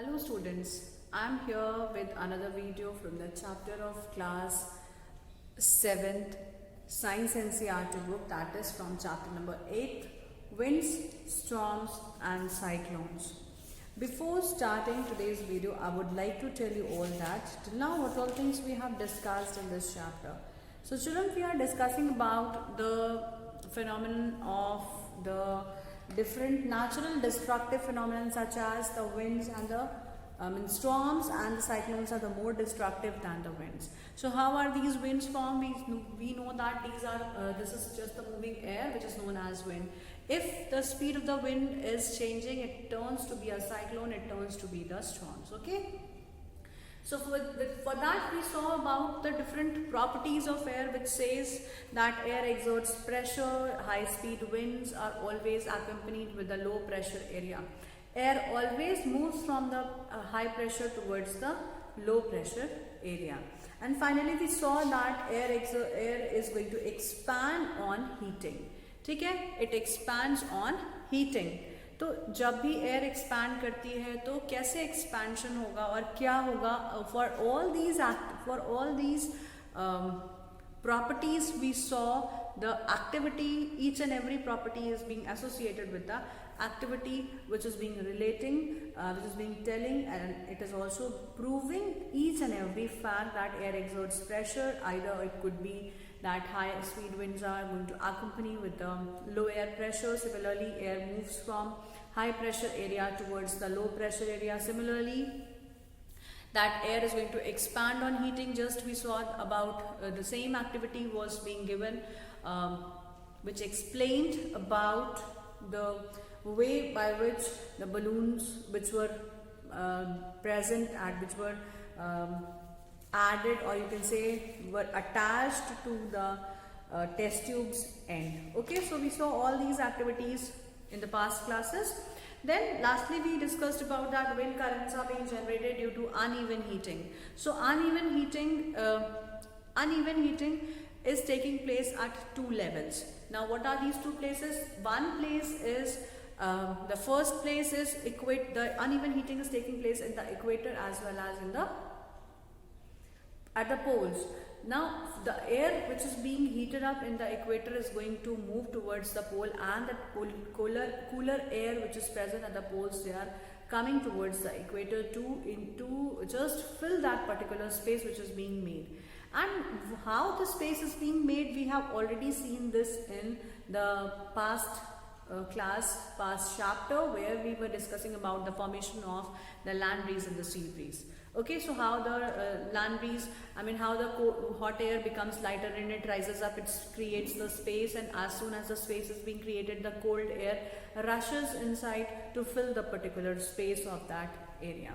Hello students, I am here with another video from the chapter of class 7th Science NCERT book, that is from chapter number 8, Winds, Storms and Cyclones. Before starting today's video, I would like to tell you all that till now what all things we have discussed in this chapter. So children, we are discussing about the phenomenon of the different natural destructive phenomena such as the winds and the storms and the cyclones are the more destructive than the winds. So how are these winds formed? We know that this is just the moving air which is known as wind. If the speed of the wind is changing, it turns to be a cyclone, it turns to be the storms. Okay. So for that we saw about the different properties of air, which says that air exerts pressure, high speed winds are always accompanied with a low pressure area. Air always moves from the high pressure towards the low pressure area. And finally we saw that air is going to expand on heating. ठीक है, it expands on heating. तो जब भी air expand करती है तो कैसे expansion होगा और क्या होगा for all these properties we saw the activity, each and every property is being associated with the activity which is being relating, which is being telling, and it is also proving each and every fact that air exerts pressure. Either it could be that high speed winds are going to accompany with the low air pressure. Similarly, air moves from high pressure area towards the low pressure area. Similarly, that air is going to expand on heating. Just we saw about the same activity was being given, which explained about the way by which the balloons which were present and which were added, or you can say were attached to the test tubes end. Okay, so we saw all these activities in the past classes. Then lastly we discussed about that wind currents are being generated due to uneven heating. So uneven heating is taking place at two levels. Now what are these two places? One place is the first place is the uneven heating is taking place in the equator as well as in the at the poles. Now the air which is being heated up in the equator is going to move towards the pole, and the cooler air which is present at the poles, they are coming towards the equator to just fill that particular space which is being made. And how the space is being made, we have already seen this in the past past chapter, where we were discussing about the formation of the land breeze and the sea breeze. Okay, so how the land breeze, how the hot air becomes lighter and it rises up, it creates the space, and as soon as the space is being created, the cold air rushes inside to fill the particular space of that area.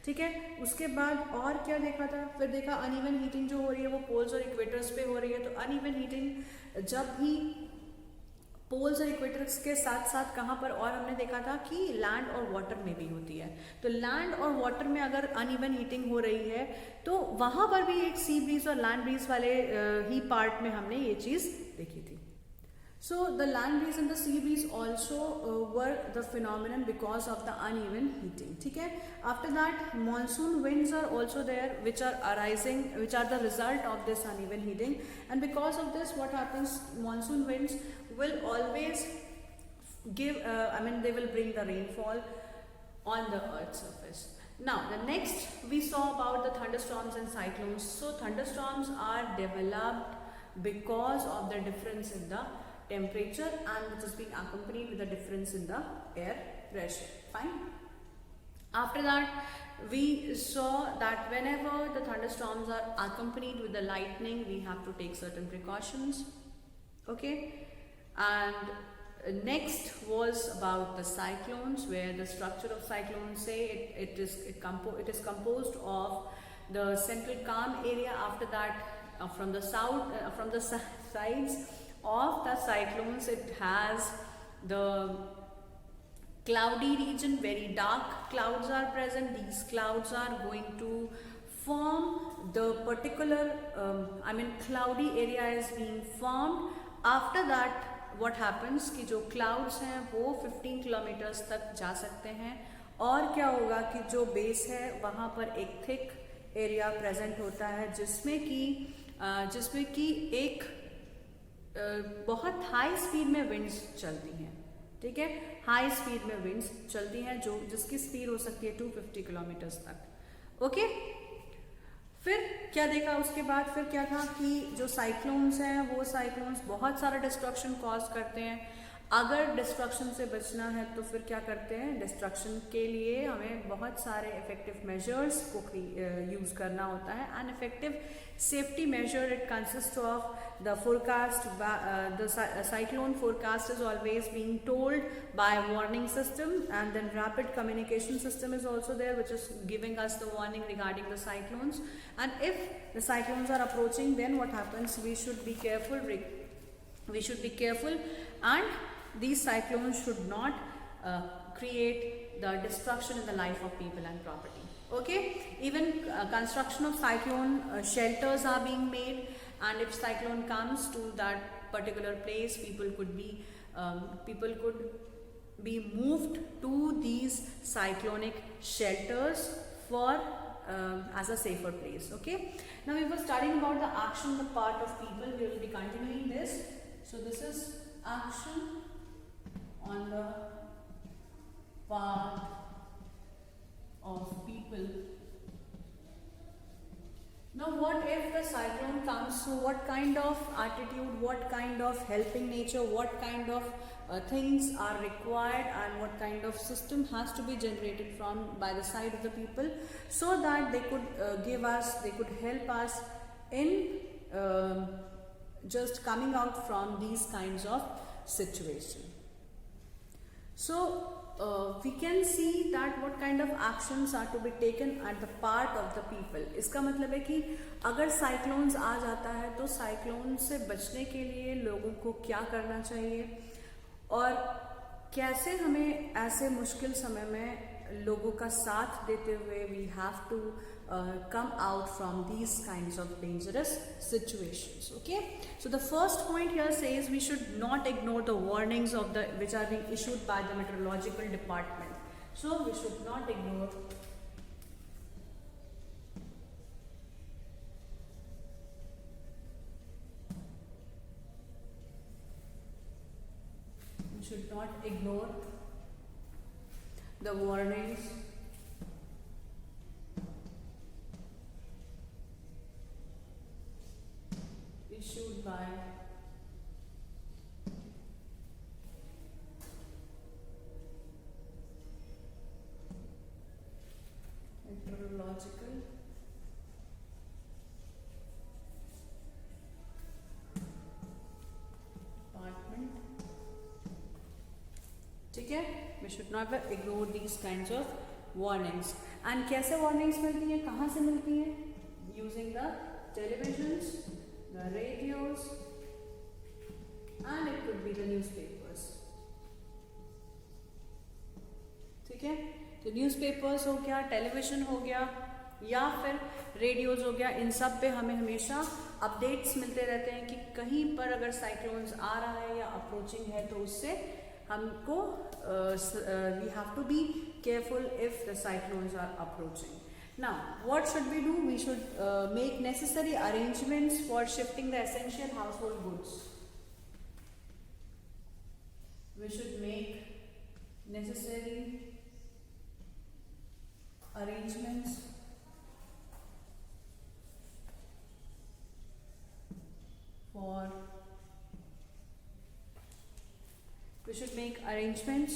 ठीक है, उसके बाद और क्या देखा था? फिर देखा अनइवन हीटिंग जो हो रही है वो पोल्स और इक्वेटर्स पे हो रही है. तो अनइवन हीटिंग जब भी पोल्स और इक्वेटर्स के साथ साथ कहाँ पर और हमने देखा था कि लैंड और वाटर में भी होती है. तो लैंड और वाटर में अगर अनइवन हीटिंग हो रही है तो वहाँ पर भी एक सी ब्रीज और लैंड ब्रीज वाले ही पार्ट में हमने ये चीज़ देखी थी. So the land breeze and the sea breeze also were the phenomenon because of the uneven heating. ठीक है. After that, monsoon winds are also there, which are arising, which are the result of this uneven heating. And because of this, what happens? Monsoon winds will always give, they will bring the rainfall on the earth's surface. Now the next we saw about the thunderstorms and cyclones. So thunderstorms are developed because of the difference in the temperature, and which is being accompanied with a difference in the air pressure. Fine. After that we saw that whenever the thunderstorms are accompanied with the lightning, we have to take certain precautions. Okay. And next was about the cyclones, where the structure of cyclones, say it is composed of the central calm area. After that, from the sides of the cyclones, it has the cloudy region, very dark clouds are present. These clouds are going to form the particular cloudy area is being formed. After that what happens कि जो clouds हैं वो 15 kilometres तक जा सकते हैं और क्या होगा कि जो बेस है वहाँ पर एक थिक एरिया प्रेजेंट होता है जिसमें कि एक बहुत हाई स्पीड में विंड्स चलती हैं, ठीक है, हाई स्पीड में विंड्स चलती हैं जो जिसकी स्पीड हो सकती है 250 किलोमीटर्स तक। ओके, फिर क्या देखा उसके बाद, फिर क्या था कि जो साइक्लोन्स हैं वो साइक्लोन्स बहुत सारा डिस्ट्रक्शन कॉज करते हैं। अगर डिस्ट्रक्शन से बचना है तो फिर क्या करते हैं, डिस्ट्रक्शन के लिए हमें बहुत सारे इफेक्टिव मेजर्स को यूज करना होता है। And effective safety measure it consist of the forecast, the cyclone forecast is always being told by warning system, and then rapid communication system is also there which is giving us the warning regarding the cyclones. And if the cyclones are approaching then what happens, we should be careful and these cyclones should not create the destruction in the life of people and property. Okay, even construction of cyclone shelters are being made, and if cyclone comes to that particular place, people could be moved to these cyclonic shelters for as a safer place. Okay, now we were studying about the action on the part of people. We will be continuing this. So this is action on the part of people. Now what if the cyclone comes, so what kind of attitude, what kind of helping nature, what kind of things are required, and what kind of system has to be generated from by the side of the people, so that they could help us in just coming out from these kinds of situation. So we can see that what kind of actions are to be taken at the part of the people. इसका मतलब है कि अगर cyclones आ जाता है तो cyclone से बचने के लिए लोगों को क्या करना चाहिए और कैसे हमें ऐसे मुश्किल समय में लोगों का साथ देते हुए we have to come out from these kinds of dangerous situations. Okay, so the first point here says we should not ignore the warnings of which are being issued by the meteorological department. So we should not ignore the warnings issued by meteorological department. ठीक है, we should not ignore these kinds of warnings. And कैसे warnings मिलती हैं, कहाँ से मिलती हैं? Using the televisions, the radios, and it could be the newspapers. ठीक है, तो न्यूज़पेपर्स हो गया, टेलीविज़न हो गया या फिर रेडियोज़ हो गया, इन सब पे हमें हमेशा अपडेट्स मिलते रहते हैं कि कहीं पर अगर साइक्लोन्स आ रहा है या अप्रोचिंग है तो उससे हमको we have to be careful if the cyclones are approaching. Now, what should we do? We should make necessary arrangements for shifting the essential household goods. We should make necessary arrangements for. We should make arrangements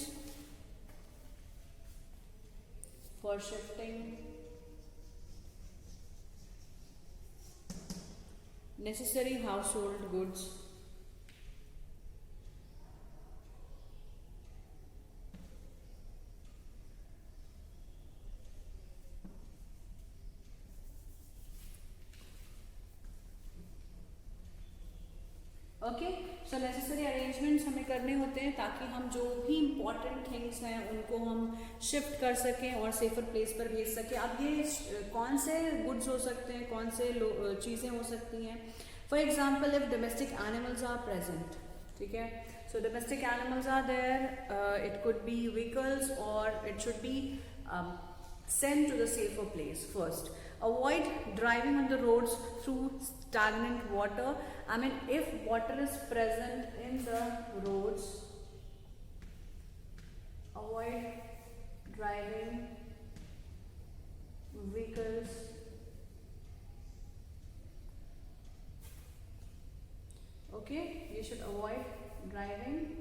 for shifting necessary household goods okay. So necessary arrangements हमें करने होते हैं ताकि हम जो भी important things हैं उनको हम शिफ्ट कर सकें और सेफर प्लेस पर भेज सकें. अब ये कौन से गुड्स हो सकते हैं, कौन से चीज़ें हो सकती हैं. For example if domestic animals are present, ठीक है, so domestic animals are there, it could be vehicles और it should be sent to the safer place first. Avoid driving on the roads through stagnant water. I mean, if water is present in the roads, avoid driving vehicles okay, you should avoid driving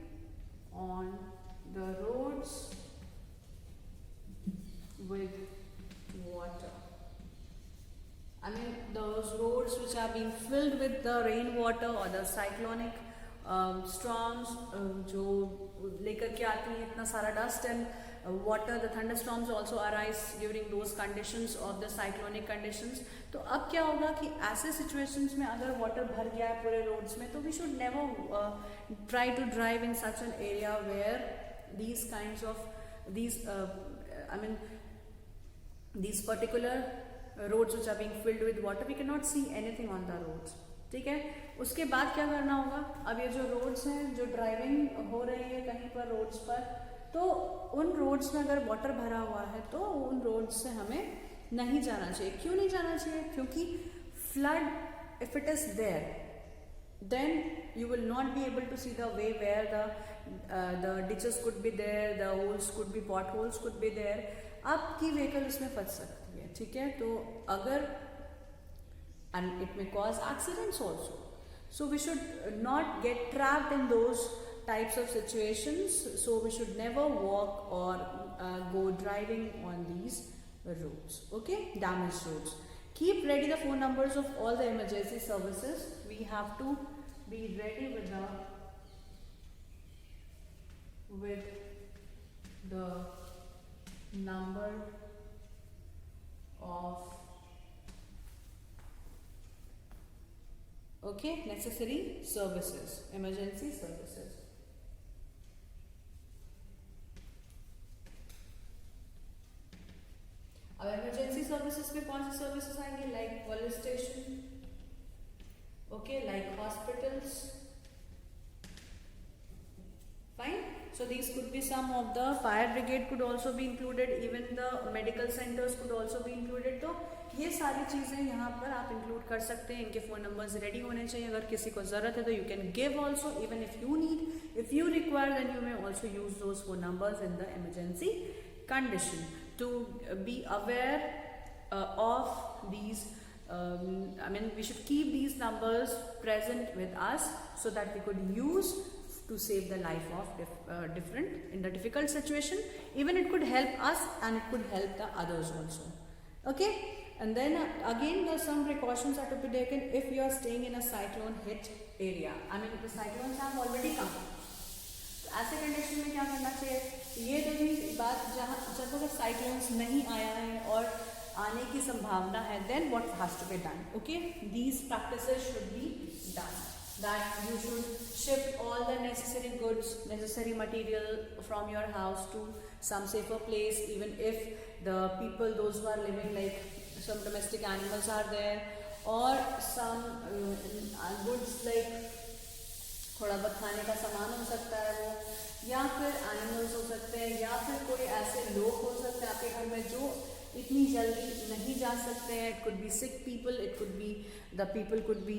on the roads with water. I mean, those roads which are being filled with the rainwater or the cyclonic storms जो लेकर के आती है इतना सारा dust and water, the thunderstorms also arise during those conditions of the cyclonic conditions. तो अब क्या होगा कि ऐसे situations में अगर water भर गया है पूरे roads में तो we should never try to drive in such an area where these kinds of these particular roads which are being filled with water, we cannot see anything on the roads. ठीक है, उसके बाद क्या करना होगा, अब ये जो रोड्स हैं जो ड्राइविंग हो रही है कहीं पर रोड्स पर, तो उन रोड्स में अगर वाटर भरा हुआ है तो उन रोड्स से हमें नहीं जाना चाहिए. क्यों नहीं जाना चाहिए? क्योंकि flood if it is there then you will not be able to see the way where the ditches could be there, the holes could be, potholes could be there. आपकी व्हीकल उसमें फंस सकती है. ठीक है, तो अगर and it may cause accidents also. So we should not get trapped in those types of situations. So we should never walk or go driving on these roads. Okay, damaged roads. Keep ready the phone numbers of all the emergency services. We have to be ready with the number of necessary services, emergency services. अब emergency services में कौन से services आएंगे? Like police station, okay, like hospitals. Fine. So these could be some of the fire brigade could also be included, even the medical centers could also be included. तो ये सारी चीज़ें यहाँ पर आप इंक्लूड कर सकते हैं. इनके फ़ोन नंबर्स रेडी होने चाहिए. अगर किसी को ज़रूरत है तो you can give also, even if you need, if you require then you may also use those phone numbers in the emergency condition to be aware of these. We should keep these numbers present with us so that we could use to save the life of different in the difficult situation. Even it could help us and it could help the others also. Okay, and then again there are some precautions are to be taken if you are staying in a cyclone hit area. The cyclones have already come. तो ऐसे condition में क्या करना चाहिए? ये तो भी बात जब अगर साइक्लोन्स नहीं आया है और आने की संभावना है, then what has to be done? Okay, these practices should be done. That you should shift all the necessary goods, necessary material from your house to some safer place. Even if the people, those who are living, like some domestic animals are there, or some goods like थोड़ा बहुत खाने का सामान हो सकता है वो, या फिर एनिमल्स हो सकते हैं, या फिर कोई ऐसे लोग हो सकते हैं आपके घर में जो इतनी जल्दी नहीं जा सकते हैं. It could be sick people, it could be the people could be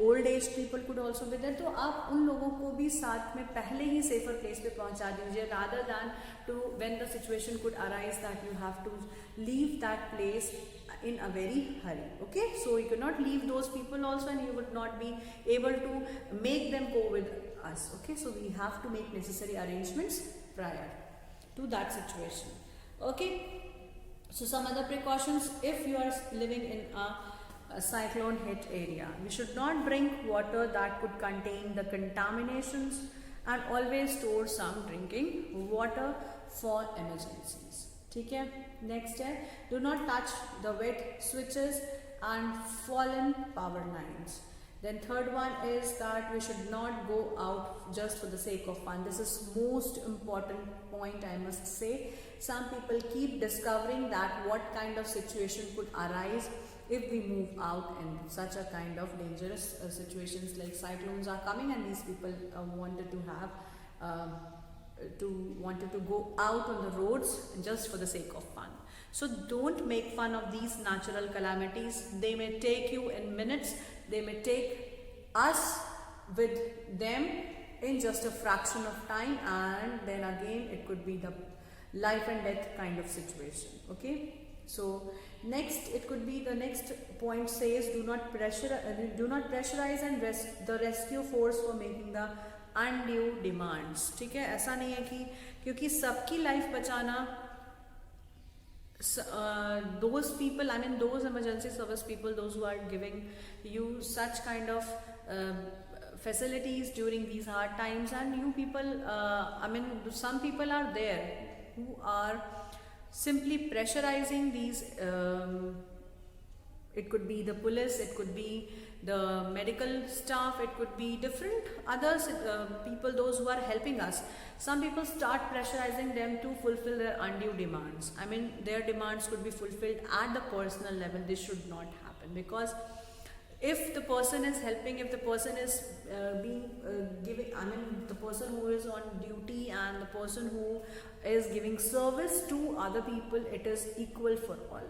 old age people could also be there. तो आप उन लोगों को भी साथ में पहले ही सेफर प्लेस पे पहुंचा दीजिए, rather than to when the situation could arise that you have to leave that place in a very hurry. Okay, so you cannot leave those people also, and you would not be able to make them go with us. Okay, so we have to make necessary arrangements prior to that situation. Okay, so some other precautions if you are living in a cyclone hit area. We should not drink water that could contain the contaminations, and always store some drinking water for emergencies. ठीक है, next है do not touch the wet switches and fallen power lines. Then third one is that we should not go out just for the sake of fun. This is most important point, I must say. Some people keep discovering that what kind of situation could arise if we move out in such a kind of dangerous situations, like cyclones are coming and these people wanted to have wanted to go out on the roads just for the sake of fun. So don't make fun of these natural calamities. They may take you in minutes, they may take us with them in just a fraction of time, and then again it could be the life and death kind of situation. Okay, so next, it could be the next point says do not pressurize and the rescue force for making the undue demands. ठीक है, ऐसा नहीं है कि क्योंकि सबकी life बचाना, those people, I mean those emergency service people, those who are giving you such kind of facilities during these hard times, and you people, I mean some people are there who are simply pressurizing these, it could be the police, it could be the medical staff, it could be different others, people, those who are helping us. Some people start pressurizing them to fulfill their undue demands. I mean their demands could be fulfilled at the personal level. This should not happen, because if the person is helping, if the person is giving, I mean the person who is on duty and the person who is giving service to other people, it is equal for all.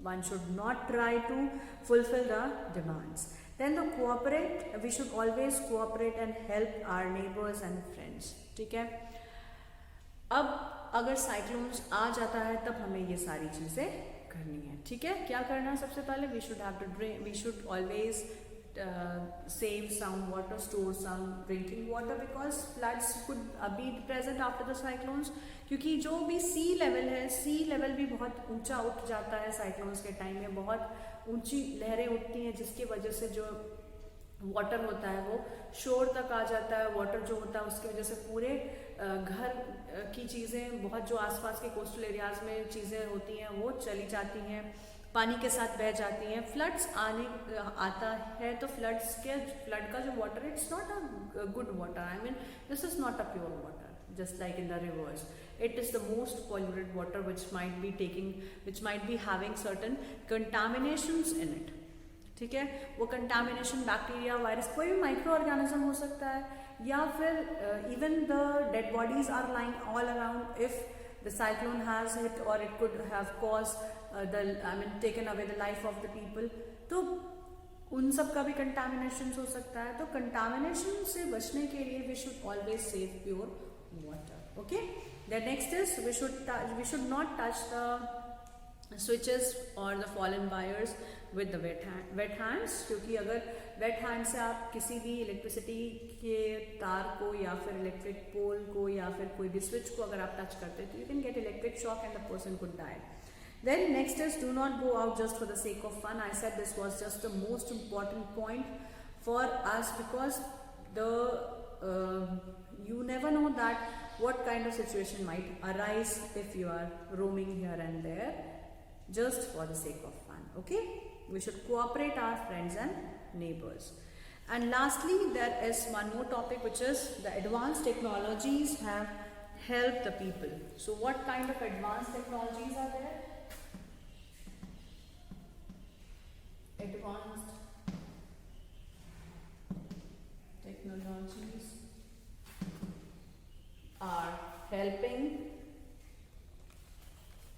One should not try to fulfill the demands. Then the cooperate, we should always cooperate and help our neighbors and friends. ठीक है, अब अगर cyclones आ जाता है तब हमें ये सारी चीज़ें करनी है. ठीक है, क्या करना है? सबसे पहले we should have to drink, we should always save some water, store some drinking water, because floods could be present after the cyclones. क्योंकि जो भी सी लेवल है, सी लेवल भी बहुत ऊंचा उठ जाता है साइक्लोन्स के टाइम में, बहुत ऊंची लहरें उठती हैं, जिसकी वजह से जो वाटर होता है वो शोर तक आ जाता है. वाटर जो होता है उसकी वजह से पूरे घर की चीज़ें, बहुत जो आसपास के कोस्टल एरियाज में चीज़ें होती हैं वो चली जाती हैं, पानी के साथ बह जाती हैं. फ्लड्स आता है तो फ्लड का जो water, it's not a good water. I mean this is not a pure water, just like in the rivers. It is the most polluted water which might be having certain contaminations in it. ठीक है, वो contamination bacteria, virus, कोई भी micro organism हो सकता है, या फिर even the dead bodies are lying all around if the cyclone has hit, और it could have cause taken away the life of the people. तो उन सब का भी कंटामिनेशन हो सकता है. तो कंटामिनेशन से बचने के लिए we should always save pure water. Okay, the next is we should not touch the switches or the fallen wires with the wet hands. क्योंकि अगर wet hand से आप किसी भी इलेक्ट्रिसिटी के तार को या फिर इलेक्ट्रिक पोल को या फिर कोई भी स्विच को अगर आप टच करते हैं तो you can get electric shock and the person could die. Then next is do not go out just for the sake of fun. I said this was just the most important point for us, because you never know that what kind of situation might arise if you are roaming here and there just for the sake of fun. Okay, we should cooperate our friends and neighbors. And lastly, there is one more topic, which is the advanced technologies have helped the people. So what kind of advanced technologies are there? Advanced technologies are helping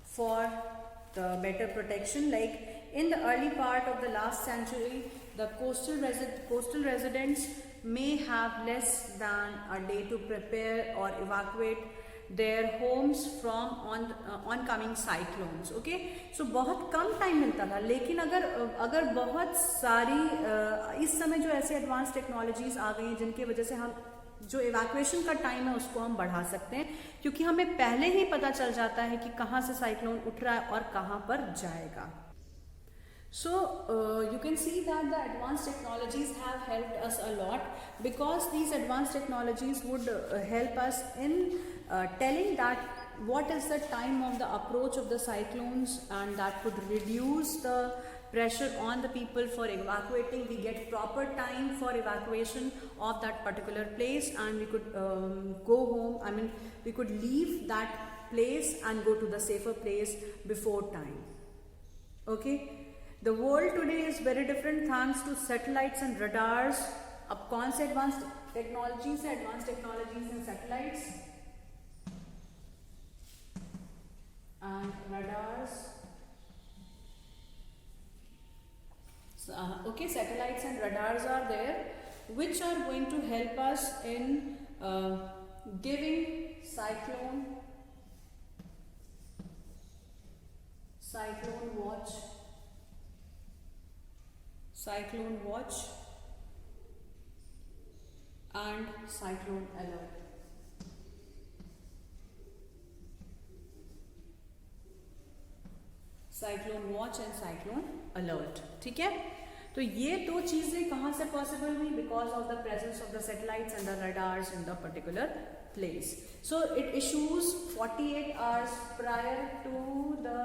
for the better protection. Like in the early part of the last century, the coastal residents may have less than a day to prepare or evacuate their homes from oncoming cyclones. Okay, so बहुत कम time मिलता था. लेकिन अगर बहुत सारी इस समय जो ऐसे एडवांस टेक्नोलॉजीज आ गई हैं जिनकी वजह से हम जो इवैक्यूएशन का टाइम है उसको हम बढ़ा सकते हैं, क्योंकि हमें पहले ही पता चल जाता है कि कहाँ से साइक्लोन उठ रहा है और कहाँ पर जाएगा. So you can see that the advanced technologies have helped us a lot, because these advanced technologies would help us in telling that what is the time of the approach of the cyclones, and that could reduce the pressure on the people for evacuating. We get proper time for evacuation of that particular place, and we could go home. I mean, we could leave that place and go to the safer place before time. Okay, the world today is very different thanks to satellites and radars. अब कौन से advanced technologies हैं? Advanced technologies and satellites. and radars. Okay, satellites and radars are there, which are going to help us in giving cyclone watch, and cyclone alert. Cyclone watch and cyclone alert. ठीक है, तो ये दो चीजें कहाँ से possible हुई? Because of the presence of the satellites and the radars in the particular place. So it issues 48 hours prior to the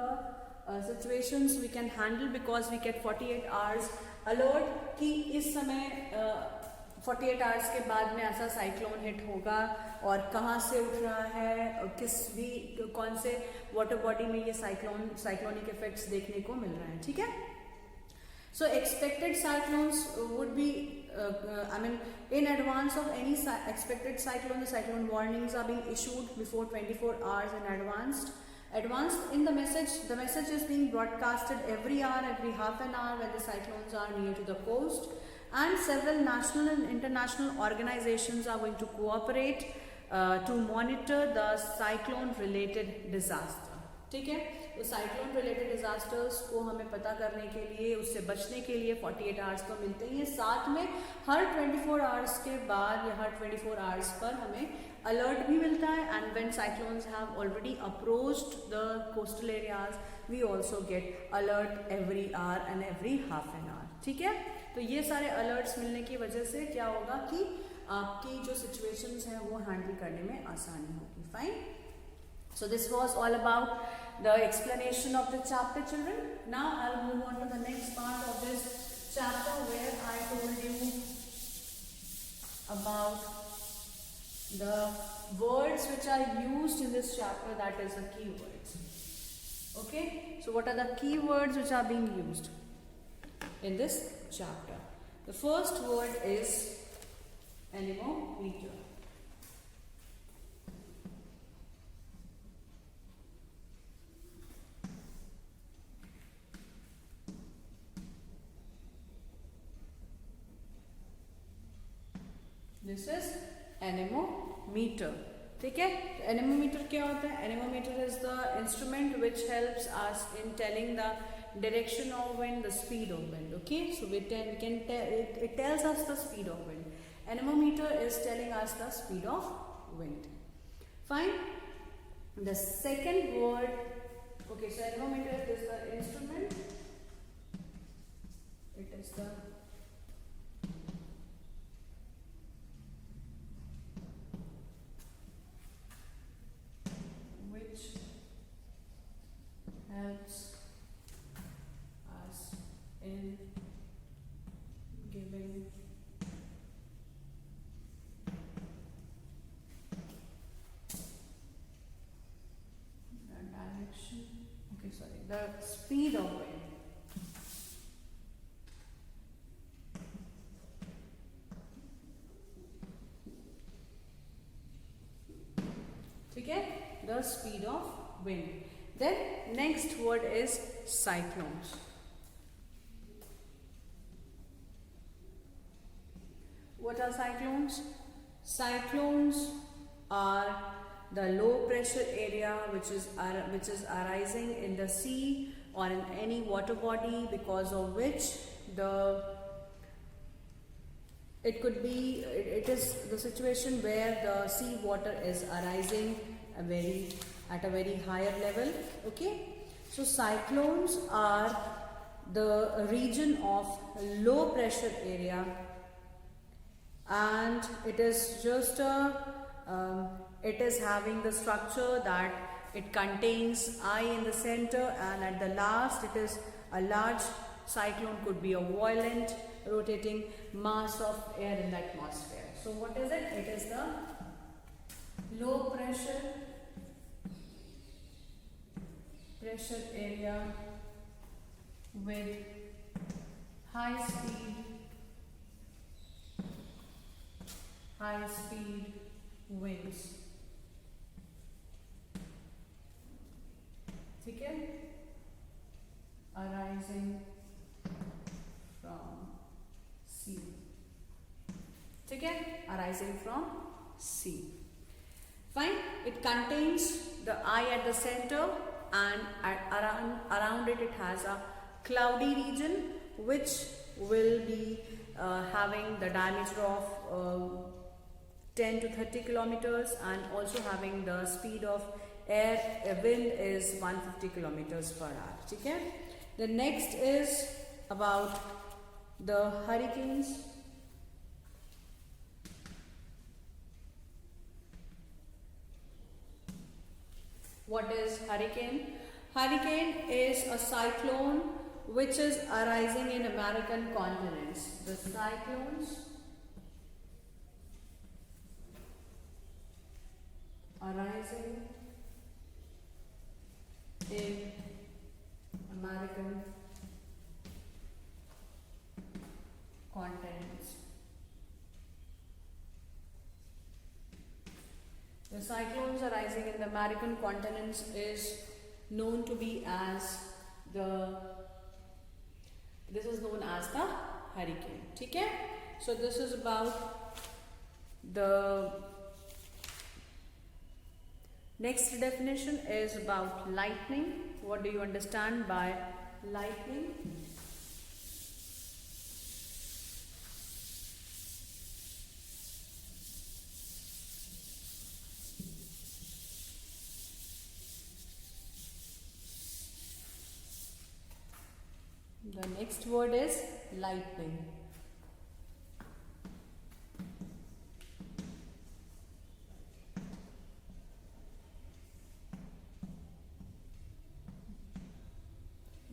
situations we can handle, because we get 48 hours alert कि इस समय 48 hours के बाद में ऐसा cyclone hit होगा और कहाँ से उठ रहा है, किस भी कौन से वाटर बॉडी में ये साइक्लोनिक इफेक्ट्स देखने को मिल रहे हैं. ठीक है, so expected cyclones would be in advance of any expected cyclone, the cyclone warnings are being issued before 24 hours in advanced in the message is being broadcasted every hour, every half an hour when the cyclones are near to the coast, and several national and international organizations are going to cooperate to monitor the cyclone related disaster. ठीक है, तो cyclone related disasters को हमें पता करने के लिए, उससे बचने के लिए 48 आवर्स तो मिलते ही हैं, साथ में हर 24 आवर्स के बाद या हर 24 आवर्स पर हमें अलर्ट भी मिलता है. And when cyclones have already approached the coastal areas we also get alert every hour and every half an hour. ठीक है, तो ये सारे अलर्ट्स मिलने की वजह से क्या होगा कि आपकी जो सिचुएशंस हैं वो हैंडल करने में आसानी होगी. Fine. So this was all about the explanation of the chapter, children. Now I'll move on to the next part of this chapter where I told you about the words which are used in this chapter, that is the keywords. Okay, so what are the keywords which are being used in this chapter? The first word is anemometer. This is anemometer. ठीक है, anemometer क्या होता है? Anemometer is the instrument which helps us in telling the direction of wind, the speed of wind. Okay, so we can tell it tells us the speed of wind. Anemometer is telling us the speed of wind. Fine. The second word, okay, so anemometer is the instrument. It is the helps us in giving the direction, the speed of wind. ठीक है, the speed of wind. Then next word is cyclones. What are cyclones? Cyclones are the low pressure area which is arising in the sea or in any water body, because of which it is the situation where the sea water is arising at a very higher level. Okay, so cyclones are the region of low pressure area, and it is just it is having the structure that it contains eye in the center, and at the last it is a large cyclone, could be a violent rotating mass of air in the atmosphere. So what is it? It is the low pressure area with high speed winds. ठीक है, arising from sea, ठीक है, arising from sea. Fine. It contains the eye at the center, and around it has a cloudy region which will be having the diameter of 10 to 30 kilometers, and also having the speed of air wind is 150 kilometers per hour. ठीक है. The next is about the hurricanes. What is hurricane? Hurricane is a cyclone which is arising in American continents. The cyclones arising in American continents. The cyclones arising in the American continents is known to be as this is known as the hurricane. ठीक है. So this is about the next definition is about lightning. What do you understand by lightning? The next word is lightning.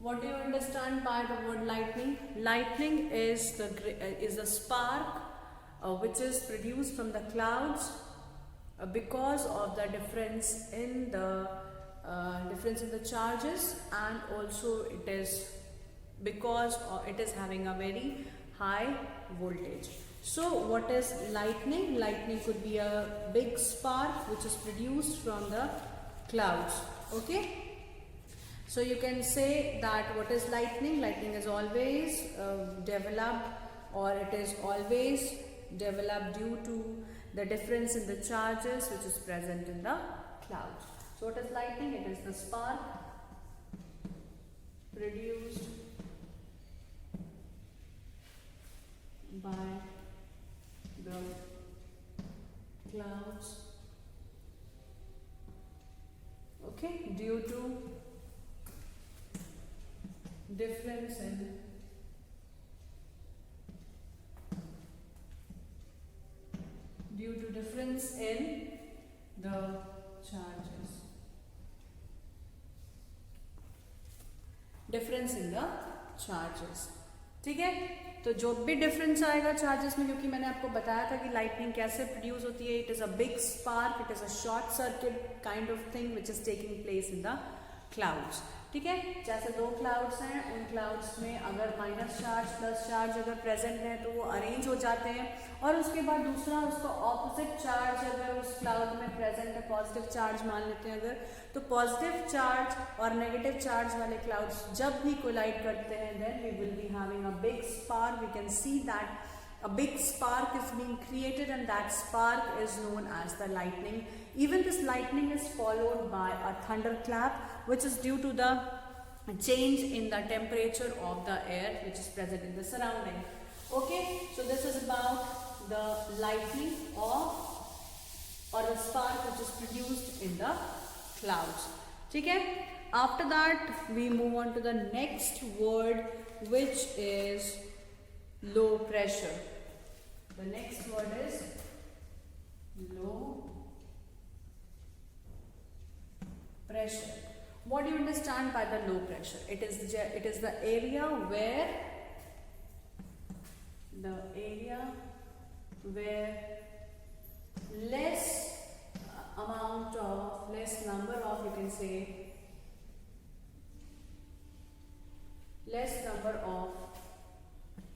What do you understand by the word lightning? Lightning is a spark which is produced from the clouds because of the difference in the charges, and also it is because it is having a very high voltage. So what is lightning? Lightning could be a big spark which is produced from the clouds. Okay. So you can say that what is lightning? Lightning is always developed, or it is always developed due to the difference in the charges which is present in the clouds. So what is lightning? It is the spark produced by the clouds, okay, due to difference in the charges. Difference in the charges. ठीक है. तो जो भी difference आएगा charges में, क्योंकि मैंने आपको बताया था कि लाइटनिंग कैसे प्रोड्यूस होती है. It is a big spark, it is a short circuit kind of thing which is taking place in the clouds. ठीक है. जैसे दो क्लाउड्स हैं, उन क्लाउड्स में अगर माइनस चार्ज प्लस चार्ज अगर प्रेजेंट है तो वो अरेंज हो जाते हैं, और उसके बाद दूसरा उसका ऑपोजिट चार्ज अगर उस क्लाउड में प्रेजेंट है, पॉजिटिव चार्ज मान लेते हैं अगर, तो पॉजिटिव चार्ज और नेगेटिव चार्ज वाले क्लाउड्स जब भी कोलाइड करते हैं, then we will be having a big spark. We can see that a big spark is being created, and that spark is known as the lightning. Even this lightning is followed by a thunderclap, which is due to the change in the temperature of the air which is present in the surrounding. Okay, so this is about the lightning or the spark which is produced in the clouds. Okay, after that we move on to the next word, which is low pressure. The next word is low pressure. What do you understand by the low pressure? It is the area where less number of, you can say, less number of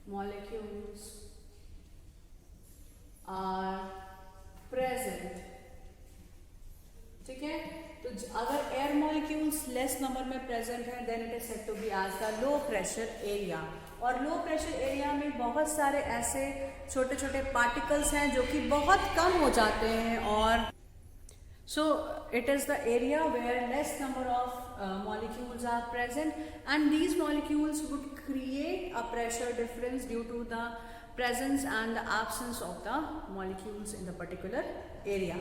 molecules are present. ठीक है. तो अगर air molecules less number में present है then it is said to be as the low pressure area. और low pressure area में बहुत सारे ऐसे छोटे छोटे पार्टिकल्स हैं जो कि बहुत कम हो जाते हैं, और so it is the area where less number of molecules are present, and these molecules would create a pressure difference due to the presence and the absence of the molecules in the particular area.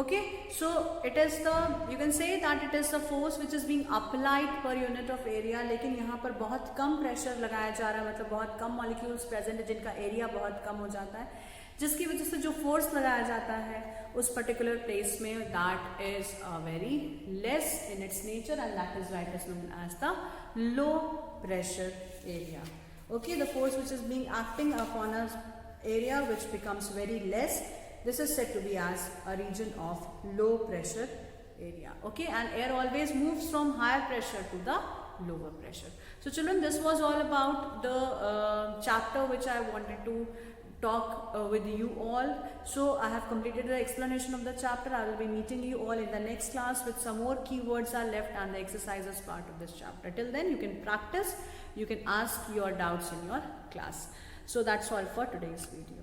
Okay, so it is the, you can say that it is the force which is being applied per unit of area, लेकिन यहाँ पर बहुत कम pressure लगाया जा रहा है, मतलब बहुत कम मॉलिक्यूल्स प्रेजेंट है जिनका एरिया बहुत कम हो जाता है, जिसकी वजह से जो फोर्स लगाया जाता है उस पर्टिकुलर प्लेस में that is very less in its nature, and that is why it is known as the low pressure area. Okay, the force which is being acting upon a area which becomes very less, this is said to be as a region of low pressure area. Okay, and air always moves from higher pressure to the lower pressure. So children, this was all about the chapter which I wanted to talk with you all. So I have completed the explanation of the chapter. I will be meeting you all in the next class with some more keywords are left and the exercises part of this chapter. Till then you can practice, you can ask your doubts in your class. So that's all for today's video.